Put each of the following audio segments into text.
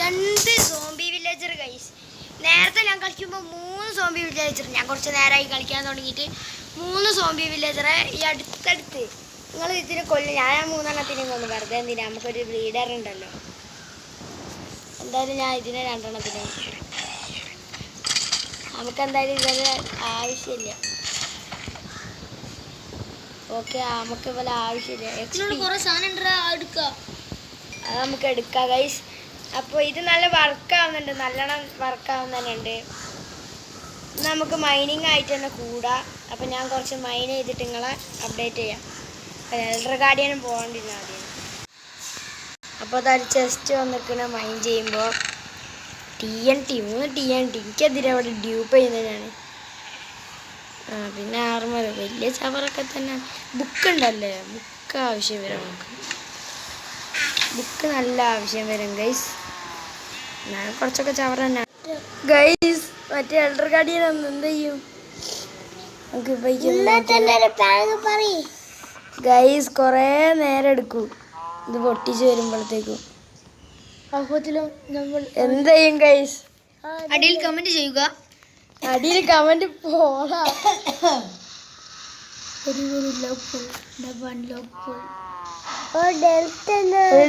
2 zombie villager guys. നേരത്തെ ഞാൻ കളിക്കുമ്പോൾ 3 സോംബി വില്ലേജർ. ഞാൻ കുറച്ച് നേരമായി കളിക്കാൻ തുടങ്ങിയിട്ട് 3 സോംബി വില്ലേജറെ ഈ അടുത്തടുത്ത് നിങ്ങൾ ഇതിന് കൊല്ലും. ഞാൻ 3 കൊന്നു. വെറുതെ എന്തിനാ, നമുക്കൊരു ബ്രീഡർ ഉണ്ടല്ലോ. എന്തായാലും ഞാൻ ഇതിനെ 2 നമുക്കെന്തായാലും ഇവരെ ആവശ്യമില്ല. ഓക്കെ, നമുക്ക് ഇവരെ ആവശ്യമില്ല. കുറേ സാധനം എടുക്കാം, അത് നമുക്ക് എടുക്കാം ഗൈസ്. അപ്പോൾ ഇത് നല്ല വർക്കാവുന്നുണ്ട്, നല്ലോണം വർക്കാവുന്നുണ്ട്. നമുക്ക് മൈനിങ് ആയിട്ട് തന്നെ കൂടാം. അപ്പോൾ ഞാൻ കുറച്ച് മൈൻ ചെയ്തിട്ട് നിങ്ങളെ അപ്ഡേറ്റ് ചെയ്യാം. എൽഡർ ഗാർഡിയനും പോകേണ്ടിരുന്ന ആദ്യം. അപ്പോൾ അതൊരു ചെസ്റ്റ് വന്നിരിക്കണ മൈൻ ചെയ്യുമ്പോൾ TNT 3 TNT എനിക്കെതിരെ അവിടെ ഡ്യൂപ്പ് ചെയ്യുന്നതിനാണ്. പിന്നെ ആർമർ വലിയ ചവറൊക്കെ തന്നെ. ബുക്ക് ഉണ്ടല്ലേ, ബുക്ക് ആവശ്യം വരും നമുക്ക്. ബുക്ക് നല്ല ആവശ്യം വരും ഗൈസ്. ഞാൻ കുറച്ചൊക്കെ ചവറ തന്നെ ഗൈസ്. മറ്റേ എൽഡർ ഗാർഡിയൻ എന്ത് ചെയ്യും ഗൈസ്? കുറേ നേരം എടുക്കും ഇത് പൊട്ടിച്ച് വരുമ്പോഴത്തേക്കും. എന്ത് ചെയ്യും ഗൈസ്? അടിയിൽ കമന്റ് ചെയ്യുക. അടിയിൽ കമന്റ് പോടാ. ഒരു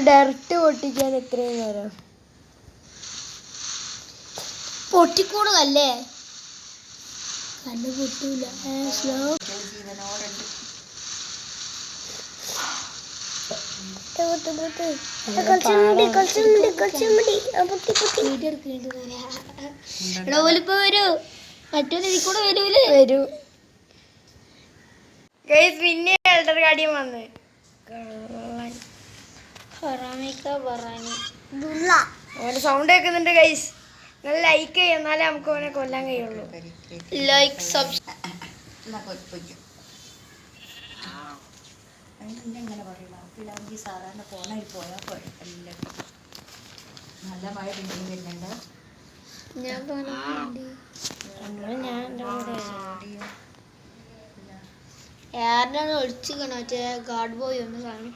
ഡെർട്ട് പൊട്ടിക്കാൻ എത്രയും നേരം? പൊട്ടിക്കൂടുകല്ലേ, കല്ല് പൊട്ടൂല. സ്ലോ വരൂ. മറ്റൊരു കൂടെ വരൂ. പിന്നെ എൽഡർ ഗാർഡിയൻ വന്ന് ഓന്റെ സൗണ്ട് കേൾക്കുന്നുണ്ട് ഗൈസ്. നിങ്ങൾ ലൈക്ക് ചെയ്യും, എന്നാലേ നമുക്ക് ഓനെ കൊല്ലാൻ കഴിയുള്ളൂ. Like subscribe. സാധാരണ ഫോണിൽ പോയാൽ കുഴപ്പമില്ല. നല്ല മഴ പിന്നെ വരുന്നുണ്ട്. ആരാണ് ഒളിച്ചിക്കണ? മറ്റേ ഗാർഡ് ബോയ് ഒന്ന് കാണും.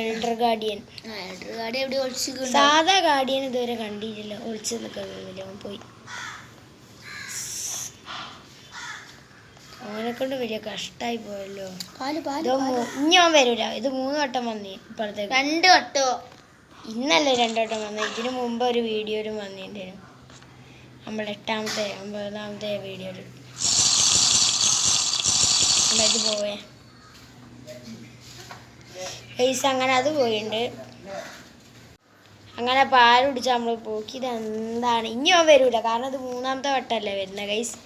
എൽഡർ ഗാർഡിയൻ എവിടെ ഒളിച്ചിക്കണ? സാധാ ഗാർഡിയൻ ഇതുവരെ കണ്ടിട്ടില്ല. ഒളിച്ച് നിൽക്കില്ല, അവൻ പോയി. അവനെ കൊണ്ട് വലിയ കഷ്ടായി പോയല്ലോ. ഇനി അവൻ വരൂല. ഇത് 3 വട്ടം വന്നി. ഇപ്പോഴത്തേക്ക് 2 വട്ടോ. ഇന്നല്ലേ 2 വട്ടം വന്നത്. ഇതിനു മുമ്പ് ഒരു വീഡിയോയിലും വന്നിട്ടുണ്ടായിരുന്നു. നമ്മൾ 9ാമത്തെ വീഡിയോയിൽ ഇത് പോവേ പൈസ. അങ്ങനെ അത് പോയിട്ടുണ്ട്. അങ്ങനെ പാൽ കുടിച്ചാൽ നമ്മൾ പോക്കി. ഇതെന്താണ്? ഇനി അവൻ വരൂല, കാരണം ഇത് 3ാമത്തെ വട്ടമല്ലേ വരുന്നത് ഗൈസ്.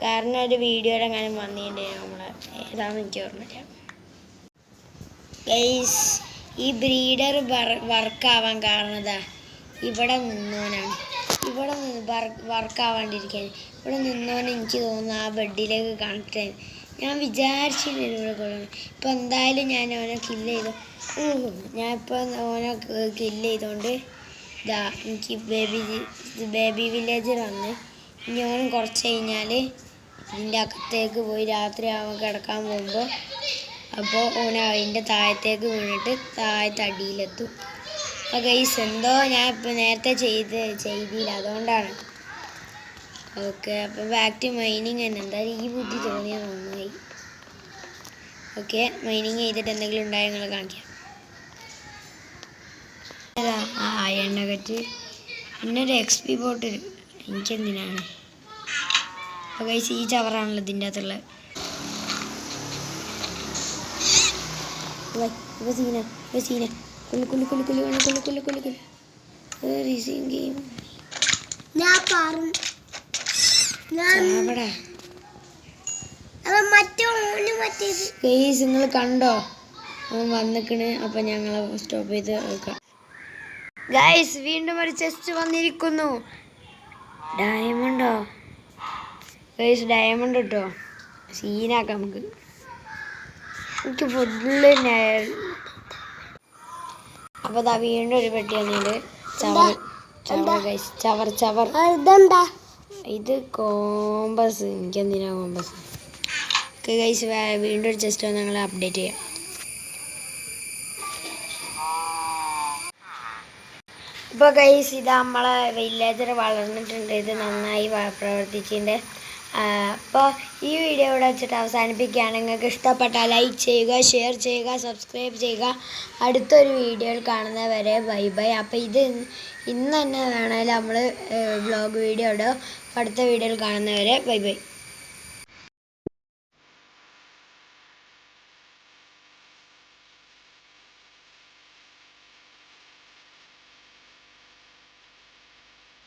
കാരണം ഒരു വീഡിയോയിൽ അങ്ങനെ വന്നിട്ടുണ്ടായിരുന്നു. നമ്മളെ ഏതാണെന്ന് എനിക്ക് ഓർമ്മയില്ല ഗൈസ്. ഈ ബ്രീഡർ വർക്കാവാൻ കാരണം ഇതാ, ഇവിടെ നിന്നോനാണ്. ഇവിടെ വർക്കാവാണ്ടിരിക്കാൻ ഇവിടെ നിന്നോനെ എനിക്ക് തോന്നുന്നു ആ ബെഡിലേക്ക് കണക്ട് ആയി. ഞാൻ വിചാരിച്ചില്ല ഇവിടെ കൊള്ളണം. ഇപ്പം എന്തായാലും ഞാൻ അവനെ കില്ല് ചെയ്തു. ഞാനിപ്പോൾ ഓനെ കില്ല് ചെയ്തുകൊണ്ട് ഇതാ എനിക്ക് ബേബി വില്ലേജർ വന്ന്. ഇനി ഓനും കുറച്ച് കഴിഞ്ഞാൽ ഇതിൻ്റെ അകത്തേക്ക് പോയി രാത്രി അവൻ കിടക്കാൻ പോകുമ്പോൾ അപ്പോൾ ഓൻ അതിൻ്റെ താഴത്തേക്ക് വീണിട്ട് താഴത്തെ അടിയിലെത്തും. അപ്പോൾ ഗൈസ് എന്തോ ഞാൻ ഇപ്പോൾ നേരത്തെ ചെയ്തില്ല, അതുകൊണ്ടാണ്. ഓക്കെ, അപ്പോൾ ബാക്ക് ടു മൈനിങ് തന്നെ. എന്തായാലും ഈ ബുദ്ധി തോന്നിയത് നന്നായി. ഓക്കെ, മൈനിങ് ചെയ്തിട്ട് എന്തെങ്കിലും ഉണ്ടായി നിങ്ങൾ കാണിക്കാം. എണ്ണ കറ്റ് പിന്നെ ഒരു XP ബോട്ട്. എനിക്കെന്തിനാണ്? അപ്പോൾ ഗൈസ് ഈ ചവറാണല്ലോ ഇതിൻ്റെ അകത്തുള്ളത്. സീന നിങ്ങൾ കണ്ടോ? അവൻ വന്നിക്കണ്. അപ്പം ഞങ്ങൾ സ്റ്റോപ്പ് ചെയ്ത് വെക്കാം ഗൈസ്. വീണ്ടും ഒരു ചെസ്റ്റ് വന്നിരിക്കുന്നു. ഡയമണ്ടോ ഗൈസ്? ഡയമണ്ട് കിട്ടോ? സീനാക്കാം നമുക്ക്. എനിക്ക് ഫുള്ള് അപ്പോൾ അതാ വീണ്ടും ഒരു പെട്ടി വന്നിട്ട്. ചവർ ഇത് കോമ്പസ്. എനിക്കെന്തിനാ കോമ്പസ്? ഓക്കെ ഗൈസ്, വീണ്ടും ഒരു ചെസ്റ്റ് വന്ന് ഞങ്ങൾ അപ്ഡേറ്റ് ചെയ്യാം. അപ്പോൾ ഗൈസ് ഇത് നമ്മളെ വില്ലേജർ വളർന്നിട്ടുണ്ട്. ഇത് നന്നായി പ്രവർത്തിച്ചിട്ടുണ്ട്. അപ്പോൾ ഈ വീഡിയോ ഇവിടെ വെച്ചിട്ട് അവസാനിപ്പിക്കുകയാണ്. നിങ്ങൾക്ക് ഇഷ്ടപ്പെട്ടാൽ ലൈക്ക് ചെയ്യുക, ഷെയർ ചെയ്യുക, സബ്സ്ക്രൈബ് ചെയ്യുക. അടുത്തൊരു വീഡിയോയിൽ കാണുന്നവരെ ബൈ ബൈ. അപ്പോൾ ഇത് ഇന്ന് തന്നെ വേണമെങ്കിൽ നമ്മൾ വ്ളോഗ് വീഡിയോ ഇടും. അടുത്ത വീഡിയോയിൽ കാണുന്നവരെ ബൈ ബൈ.